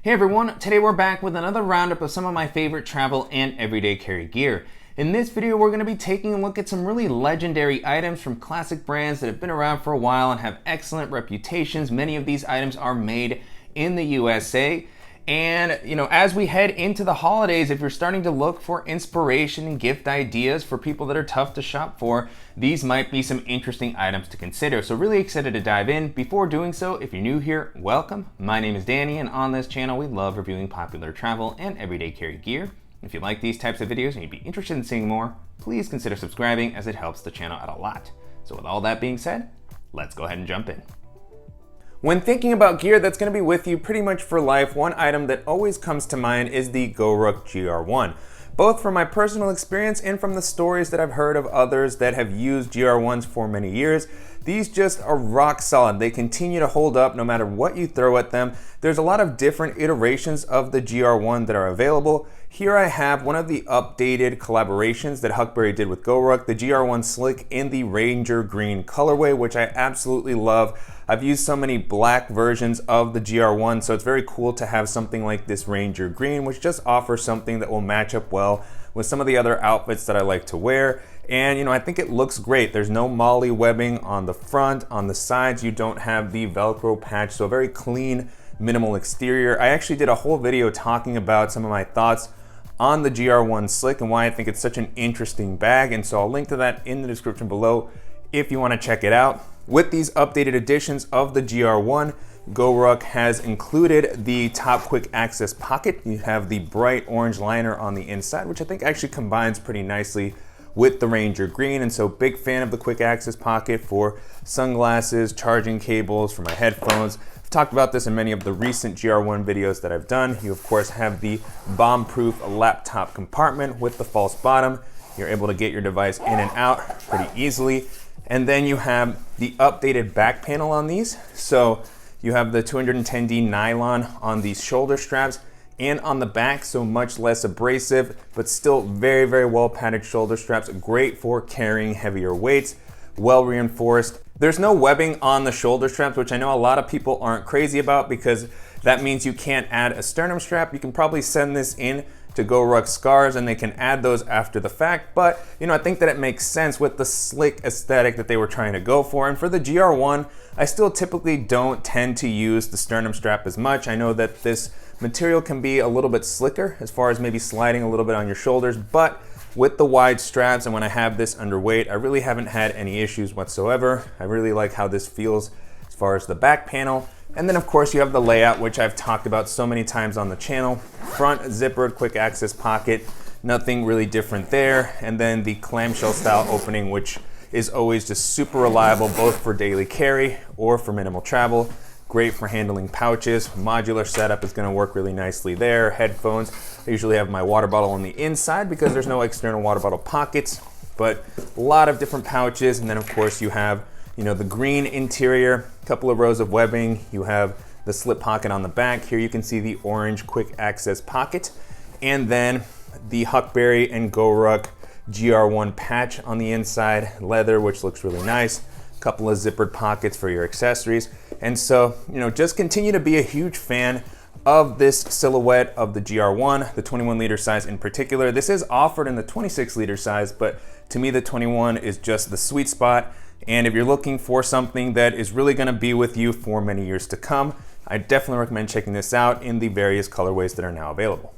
Hey everyone, today we're back with another roundup of some of my favorite travel and everyday carry gear. In this video, we're going to be taking a look at some really legendary items from classic brands that have been around for a while and have excellent reputations. Many of these items are made in the USA. And, as we head into the holidays, if you're starting to look for inspiration and gift ideas for people that are tough to shop for, these might be some interesting items to consider. So really excited to dive in. Before doing so, if you're new here, welcome. My name is Danny, and on this channel, we love reviewing popular travel and everyday carry gear. If you like these types of videos and you'd be interested in seeing more, please consider subscribing as it helps the channel out a lot. So with all that being said, let's go ahead and jump in. When thinking about gear that's going to be with you pretty much for life, one item that always comes to mind is the Goruck GR1. Both from my personal experience and from the stories that I've heard of others that have used GR1s for many years, these just are rock solid. They continue to hold up no matter what you throw at them. There's a lot of different iterations of the GR1 that are available. Here I have one of the updated collaborations that Huckberry did with Goruck, the GR1 Slick in the Ranger Green colorway, which I absolutely love. I've used so many black versions of the GR1, so it's very cool to have something like this Ranger Green, which just offers something that will match up well with some of the other outfits that I like to wear. And I think it looks great. There's no molly webbing on the front. On the sides, you don't have the Velcro patch, so a very clean, minimal exterior. I actually did a whole video talking about some of my thoughts on the GR1 Slick and why I think it's such an interesting bag, and so I'll link to that in the description below if you want to check it out. With these updated editions of the GR1, Goruck has included the top quick access pocket. You have the bright orange liner on the inside, which I think actually combines pretty nicely with the Ranger Green, and so big fan of the quick access pocket for sunglasses, charging cables, for my headphones. I've talked about this in many of the recent GR1 videos that I've done. You of course have the bomb-proof laptop compartment with the false bottom. You're able to get your device in and out pretty easily. And then you have the updated back panel on these. So you have the 210D nylon on these shoulder straps and on the back, so much less abrasive, but still very, very well padded shoulder straps. Great for carrying heavier weights, well reinforced. There's no webbing on the shoulder straps, which I know a lot of people aren't crazy about because that means you can't add a sternum strap. You can probably send this in to Goruck Scars and they can add those after the fact, but I think that it makes sense with the slick aesthetic that they were trying to go for. And for the GR1, I still typically don't tend to use the sternum strap as much. I know that this material can be a little bit slicker as far as maybe sliding a little bit on your shoulders, but with the wide straps and when I have this underweight, I really haven't had any issues whatsoever. I really like how this feels as far as the back panel. And then of course you have the layout, which I've talked about so many times on the channel. Front zippered quick access pocket, nothing really different there. And then the clamshell style opening, which is always just super reliable, both for daily carry or for minimal travel. Great for handling pouches. Modular setup is gonna work really nicely there. Headphones, I usually have my water bottle on the inside because there's no external water bottle pockets, but a lot of different pouches. And then of course you have the green interior, a couple of rows of webbing. You have the slip pocket on the back. Here you can see the orange quick access pocket. And then the Huckberry and Goruck GR1 patch on the inside, leather, which looks really nice. A couple of zippered pockets for your accessories. And so, just continue to be a huge fan of this silhouette of the GR1, the 21 liter size in particular. This is offered in the 26 liter size, but to me the 21 is just the sweet spot. And if you're looking for something that is really gonna be with you for many years to come, I definitely recommend checking this out in the various colorways that are now available.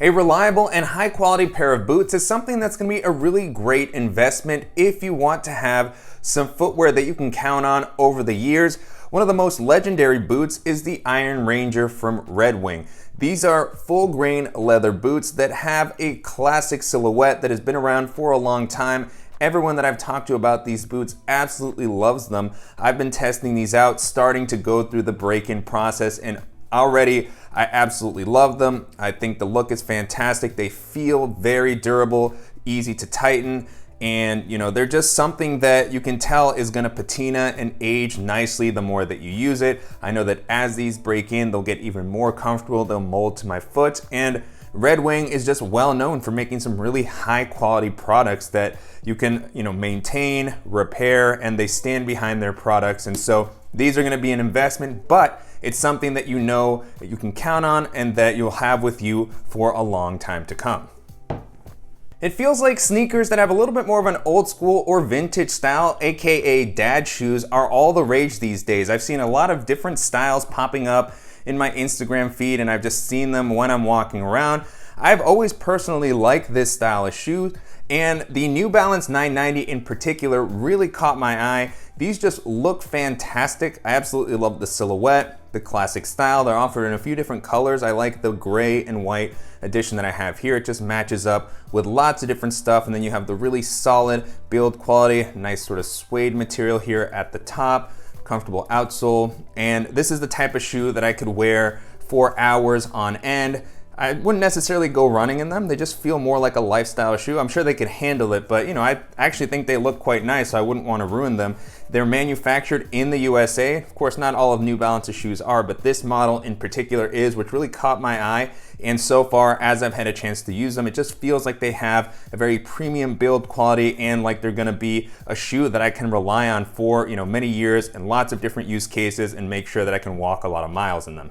A reliable and high quality pair of boots is something that's gonna be a really great investment if you want to have some footwear that you can count on over the years. One of the most legendary boots is the Iron Ranger from Red Wing. These are full grain leather boots that have a classic silhouette that has been around for a long time. Everyone that I've talked to about these boots absolutely loves them. I've been testing these out, starting to go through the break-in process, and already I absolutely love them. I think the look is fantastic. They feel very durable, easy to tighten, and they're just something that you can tell is gonna patina and age nicely the more that you use it. I know that as these break in, they'll get even more comfortable. They'll mold to my foot, and Red Wing is just well known for making some really high quality products that you can, maintain, repair, and they stand behind their products. And so these are going to be an investment, but it's something that you know that you can count on and that you'll have with you for a long time to come. It feels like sneakers that have a little bit more of an old school or vintage style, aka dad shoes, are all the rage these days. I've seen a lot of different styles popping up in my Instagram feed, and I've just seen them when I'm walking around. I've always personally liked this style of shoe, and the New Balance 990 in particular really caught my eye. These just look fantastic. I absolutely love the silhouette, the classic style. They're offered in a few different colors. I like the gray and white edition that I have here. It just matches up with lots of different stuff, and then you have the really solid build quality, nice sort of suede material here at the top, comfortable outsole, and this is the type of shoe that I could wear for hours on end. I wouldn't necessarily go running in them. They just feel more like a lifestyle shoe. I'm sure they could handle it, but I actually think they look quite nice, so I wouldn't want to ruin them. They're manufactured in the USA. Of course, not all of New Balance's shoes are, but this model in particular is, which really caught my eye. And so far, as I've had a chance to use them, it just feels like they have a very premium build quality and like they're gonna be a shoe that I can rely on for many years and lots of different use cases and make sure that I can walk a lot of miles in them.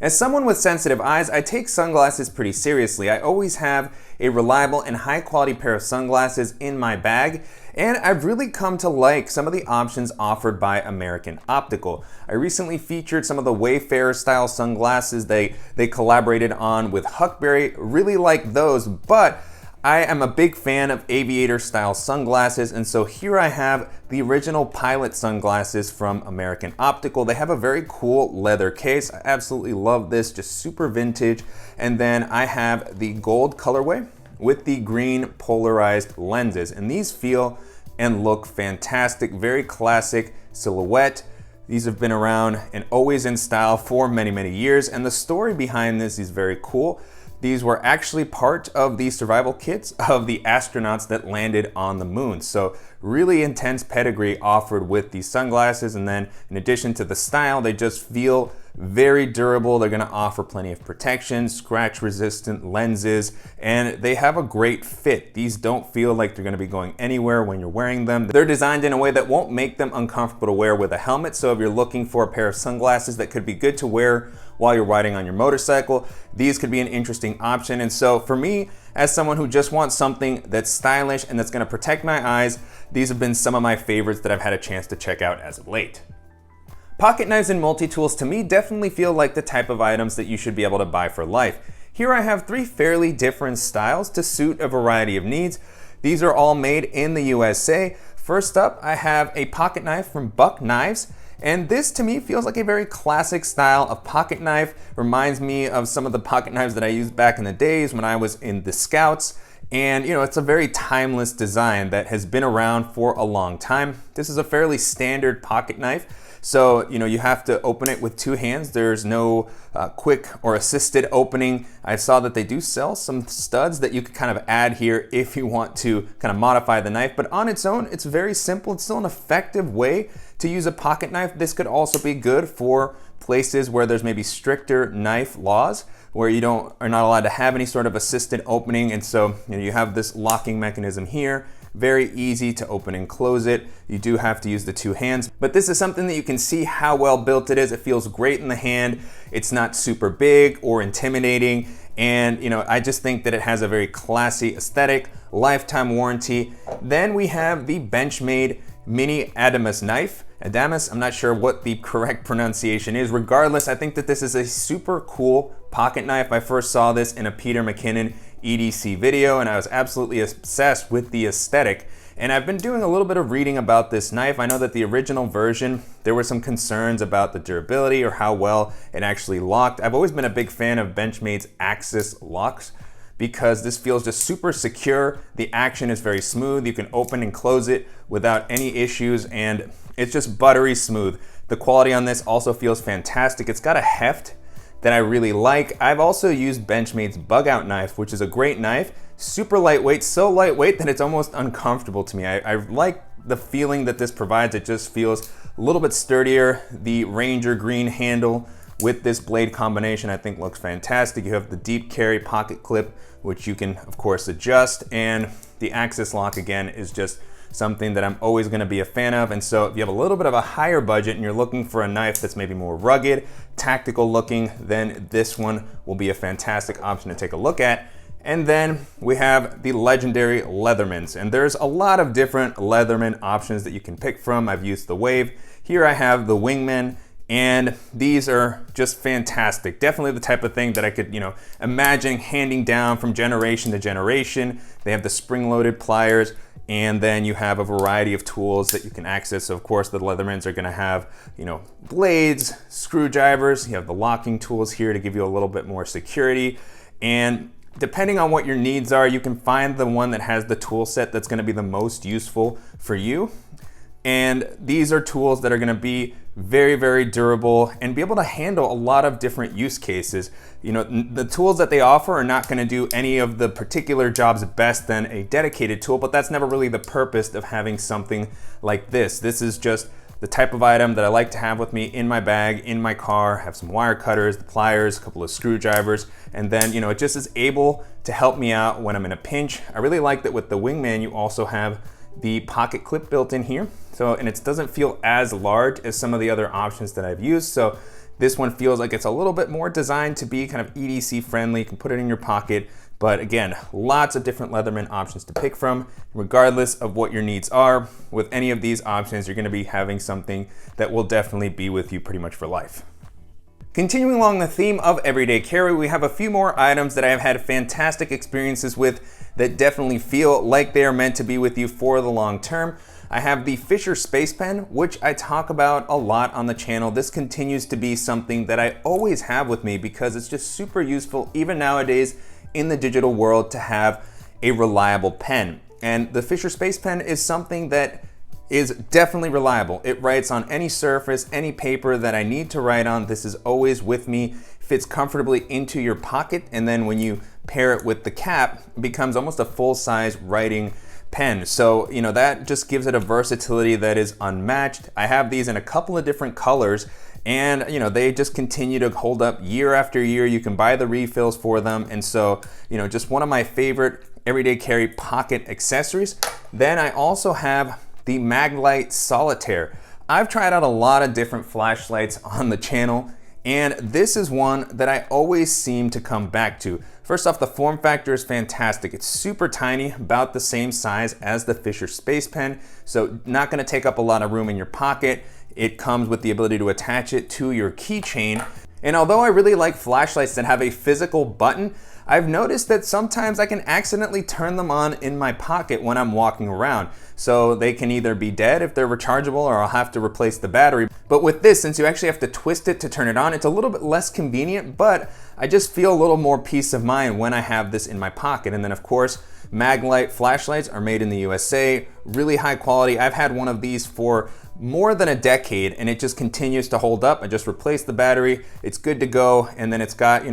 As someone with sensitive eyes, I take sunglasses pretty seriously. I always have a reliable and high quality pair of sunglasses in my bag, and I've really come to like some of the options offered by American Optical. I recently featured some of the Wayfarer style sunglasses they collaborated on with Huckberry. Really like those, but I am a big fan of aviator style sunglasses, and so here I have the original Pilot sunglasses from American Optical. They have a very cool leather case. I absolutely love this, just super vintage. And then I have the gold colorway with the green polarized lenses, and these feel and look fantastic. Very classic silhouette. These have been around and always in style for many, many years, and the story behind this is very cool. These were actually part of the survival kits of the astronauts that landed on the moon. So really intense pedigree offered with these sunglasses. And then in addition to the style, they just feel very durable. They're gonna offer plenty of protection, scratch resistant lenses, and they have a great fit. These don't feel like they're gonna be going anywhere when you're wearing them. They're designed in a way that won't make them uncomfortable to wear with a helmet. So if you're looking for a pair of sunglasses that could be good to wear while you're riding on your motorcycle, these could be an interesting option. And so for me, as someone who just wants something that's stylish and that's gonna protect my eyes, these have been some of my favorites that I've had a chance to check out as of late. Pocket knives and multi-tools to me definitely feel like the type of items that you should be able to buy for life. Here I have three fairly different styles to suit a variety of needs. These are all made in the USA. First up, I have a pocket knife from Buck Knives. And this to me feels like a very classic style of pocket knife. Reminds me of some of the pocket knives that I used back in the days when I was in the Scouts. And it's a very timeless design that has been around for a long time. This is a fairly standard pocket knife. So, you have to open it with two hands. There's no quick or assisted opening. I saw that they do sell some studs that you could kind of add here if you want to kind of modify the knife, but on its own, it's very simple. It's still an effective way to use a pocket knife. This could also be good for places where there's maybe stricter knife laws, where you are not allowed to have any sort of assisted opening. And so, you have this locking mechanism here. Very easy to open and close it. You do have to use the two hands, but this is something that you can see how well built it is. It feels great in the hand. It's not super big or intimidating. And I just think that it has a very classy aesthetic, lifetime warranty. Then we have the Benchmade Mini Adamas knife. Adamas, I'm not sure what the correct pronunciation is. Regardless, I think that this is a super cool pocket knife. I first saw this in a Peter McKinnon EDC video, and I was absolutely obsessed with the aesthetic. And I've been doing a little bit of reading about this knife. I know that the original version, there were some concerns about the durability or how well it actually locked. I've always been a big fan of Benchmade's Axis locks because this feels just super secure. The action is very smooth. You can open and close it without any issues, and it's just buttery smooth. The quality on this also feels fantastic. It's got a heft that I really like. I've also used Benchmade's Bug Out knife, which is a great knife, super lightweight, so lightweight that it's almost uncomfortable to me. I like the feeling that this provides. It just feels a little bit sturdier. The Ranger green handle with this blade combination I think looks fantastic. You have the deep carry pocket clip, which you can of course adjust, and the Axis lock again is just something that I'm always gonna be a fan of. And so if you have a little bit of a higher budget and you're looking for a knife that's maybe more rugged, tactical looking, then this one will be a fantastic option to take a look at. And then we have the legendary Leathermans, and there's a lot of different Leatherman options that you can pick from. I've used the Wave. Here I have the Wingman, and these are just fantastic. Definitely the type of thing that I could, imagine handing down from generation to generation. They have the spring-loaded pliers, and then you have a variety of tools that you can access. So of course the Leathermans are gonna have, blades, screwdrivers. You have the locking tools here to give you a little bit more security. And depending on what your needs are, you can find the one that has the tool set that's gonna be the most useful for you. And these are tools that are gonna be very, very durable and be able to handle a lot of different use cases. The tools that they offer are not gonna do any of the particular jobs best than a dedicated tool, but that's never really the purpose of having something like this. This is just the type of item that I like to have with me in my bag, in my car, have some wire cutters, the pliers, a couple of screwdrivers, and then, it just is able to help me out when I'm in a pinch. I really like that with the Wingman, you also have the pocket clip built in here. And it doesn't feel as large as some of the other options that I've used. So this one feels like it's a little bit more designed to be kind of EDC friendly. You can put it in your pocket. But again, lots of different Leatherman options to pick from, regardless of what your needs are. With any of these options, you're gonna be having something that will definitely be with you pretty much for life. Continuing along the theme of everyday carry, we have a few more items that I have had fantastic experiences with that definitely feel like they are meant to be with you for the long term. I have the Fisher Space Pen, which I talk about a lot on the channel. This continues to be something that I always have with me because it's just super useful, even nowadays in the digital world, to have a reliable pen. And the Fisher Space Pen is something that is definitely reliable. It writes on any surface, any paper that I need to write on. This is always with me, fits comfortably into your pocket, and then when you pair it with the cap, it becomes almost a full-size writing pen. So, that just gives it a versatility that is unmatched. I have these in a couple of different colors, and they just continue to hold up year after year. You can buy the refills for them, and so, just one of my favorite everyday carry pocket accessories. Then I also have the Maglite Solitaire. I've tried out a lot of different flashlights on the channel, and this is one that I always seem to come back to. First off, the form factor is fantastic. It's super tiny, about the same size as the Fisher Space Pen, so not gonna take up a lot of room in your pocket. It comes with the ability to attach it to your keychain. And although I really like flashlights that have a physical button, I've noticed that sometimes I can accidentally turn them on in my pocket when I'm walking around. So they can either be dead if they're rechargeable, or I'll have to replace the battery. But with this, since you actually have to twist it to turn it on, it's a little bit less convenient, but I just feel a little more peace of mind when I have this in my pocket. And then of course, Maglite flashlights are made in the USA, really high quality. I've had one of these for more than a decade and it just continues to hold up. I just replaced the battery, it's good to go. And then it's got,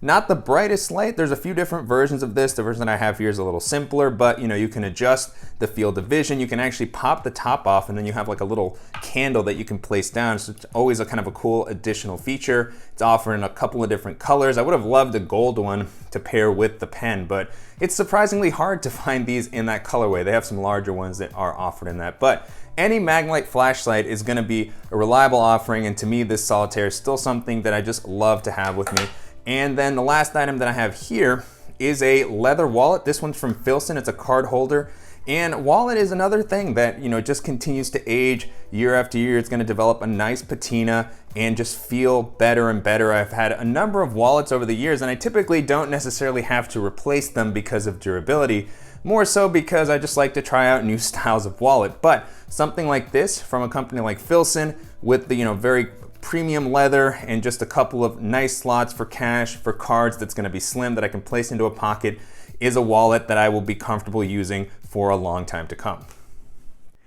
not the brightest light. There's a few different versions of this. The version I have here is a little simpler, but you can adjust the field of vision. You can actually pop the top off and then you have like a little candle that you can place down. So it's always a kind of a cool additional feature. It's offered in a couple of different colors. I would have loved a gold one to pair with the pen, but it's surprisingly hard to find these in that colorway. They have some larger ones that are offered in that, but any Maglite flashlight is gonna be a reliable offering, and to me, this Solitaire is still something that I just love to have with me. And then the last item that I have here is a leather wallet. This one's from Filson, it's a card holder. And wallet is another thing that just continues to age year after year. It's gonna develop a nice patina and just feel better and better. I've had a number of wallets over the years, and I typically don't necessarily have to replace them because of durability, more so because I just like to try out new styles of wallet. But something like this from a company like Filson with the very premium leather and just a couple of nice slots for cash, for cards, that's gonna be slim that I can place into a pocket, is a wallet that I will be comfortable using for a long time to come.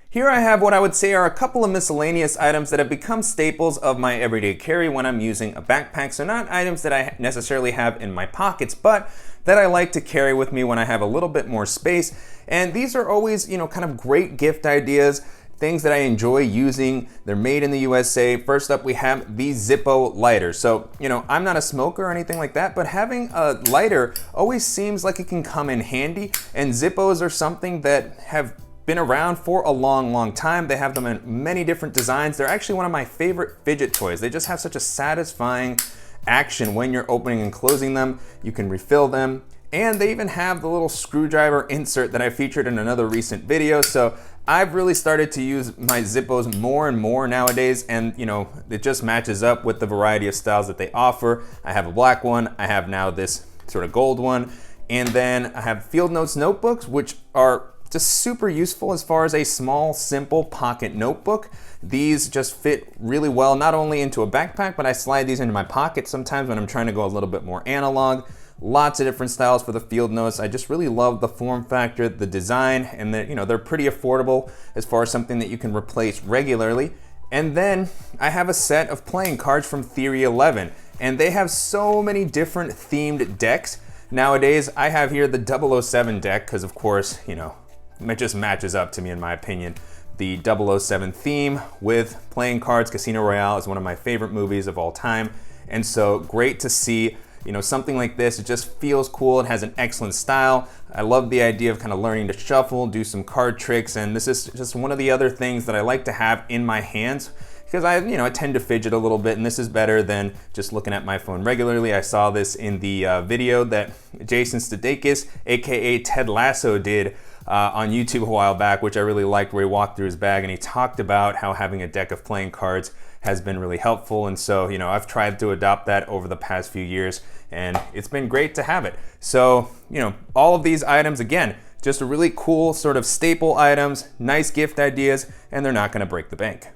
Here I have what I would say are a couple of miscellaneous items that have become staples of my everyday carry when I'm using a backpack. So not items that I necessarily have in my pockets, but that I like to carry with me when I have a little bit more space. And these are always, kind of great gift ideas, things that I enjoy using. They're made in the USA. First up, we have the Zippo Lighter. So, I'm not a smoker or anything like that, but having a lighter always seems like it can come in handy. And Zippos are something that have been around for a long time. They have them in many different designs. They're actually one of my favorite fidget toys. They just have such a satisfying action when you're opening and closing them. You can refill them. And they even have the little screwdriver insert that I featured in another recent video. So I've really started to use my Zippos more and more nowadays, and you know, it just matches up with the variety of styles that they offer. I have a black one, I have now this sort of gold one, and then I have Field Notes notebooks, which are just super useful as far as a small, simple pocket notebook. These just fit really well, not only into a backpack, but I slide these into my pocket sometimes when I'm trying to go a little bit more analog. Lots of different styles for the field notes. I just really love the form factor, the design, and that, you know, they're pretty affordable as far as something that you can replace regularly. And then I have a set of playing cards from Theory 11, and they have so many different themed decks. Nowadays, I have here the 007 deck, because of course, you know, it just matches up to me in my opinion. The 007 theme with playing cards. Casino Royale is one of my favorite movies of all time. And so great to see, you know, something like this. It just feels cool. It has an excellent style. I love the idea of kind of learning to shuffle, do some card tricks, and this is just one of the other things that I like to have in my hands because I tend to fidget a little bit, and this is better than just looking at my phone regularly. I saw this in the video that Jason Sudeikis, aka Ted Lasso, did on YouTube a while back, which I really liked, where he walked through his bag and he talked about how having a deck of playing cards has been really helpful. And so, you know, I've tried to adopt that over the past few years, and it's been great to have it. So, you know, all of these items, again, just a really cool sort of staple items, nice gift ideas, and they're not gonna break the bank.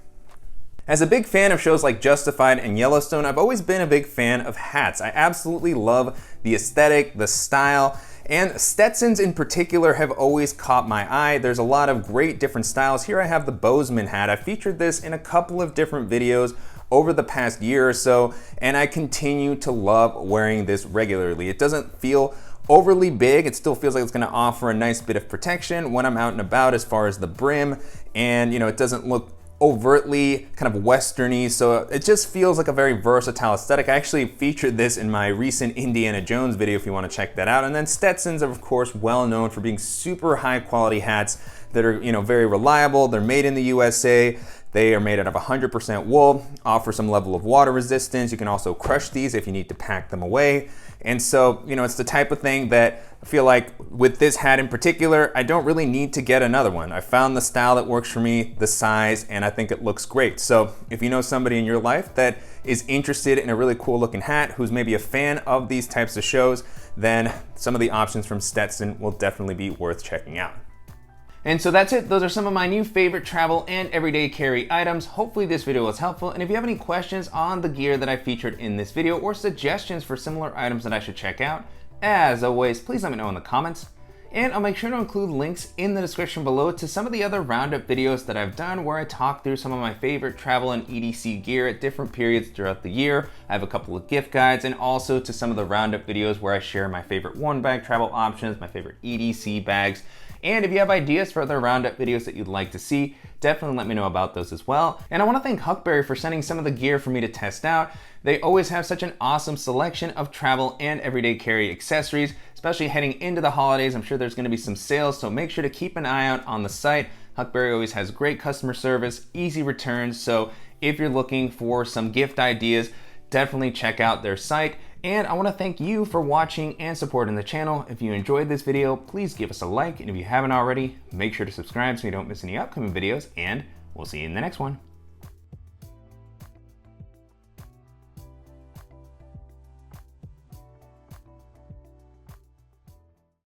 As a big fan of shows like Justified and Yellowstone, I've always been a big fan of hats. I absolutely love the aesthetic, the style, and Stetsons in particular have always caught my eye. There's a lot of great different styles. Here I have the Bozeman hat. I featured this in a couple of different videos over the past year or so, and I continue to love wearing this regularly. It doesn't feel overly big. It still feels like it's gonna offer a nice bit of protection when I'm out and about as far as the brim, and you know, it doesn't look overtly kind of westerny, so it just feels like a very versatile aesthetic. I actually featured this in my recent Indiana Jones video if you want to check that out. And then Stetsons are of course well known for being super high quality hats that are, you know, very reliable. They're made in the USA. They are made out of 100% wool, offer some level of water resistance. You can also crush these if you need to pack them away. And so, you know, it's the type of thing that I feel like with this hat in particular, I don't really need to get another one. I found the style that works for me, the size, and I think it looks great. So if you know somebody in your life that is interested in a really cool looking hat, who's maybe a fan of these types of shows, then some of the options from Stetson will definitely be worth checking out. And so that's it. Those are some of my new favorite travel and everyday carry items. Hopefully this video was helpful. And if you have any questions on the gear that I featured in this video or suggestions for similar items that I should check out, as always, please let me know in the comments. And I'll make sure to include links in the description below to some of the other roundup videos that I've done where I talk through some of my favorite travel and EDC gear at different periods throughout the year. I have a couple of gift guides, and also to some of the roundup videos where I share my favorite one bag travel options, my favorite EDC bags. And if you have ideas for other roundup videos that you'd like to see, definitely let me know about those as well. And I want to thank Huckberry for sending some of the gear for me to test out. They always have such an awesome selection of travel and everyday carry accessories, especially heading into the holidays. I'm sure there's going to be some sales, so make sure to keep an eye out on the site. Huckberry always has great customer service, easy returns, so if you're looking for some gift ideas, definitely check out their site. And I want to thank you for watching and supporting the channel. If you enjoyed this video, please give us a like, and if you haven't already, make sure to subscribe so you don't miss any upcoming videos, and we'll see you in the next one.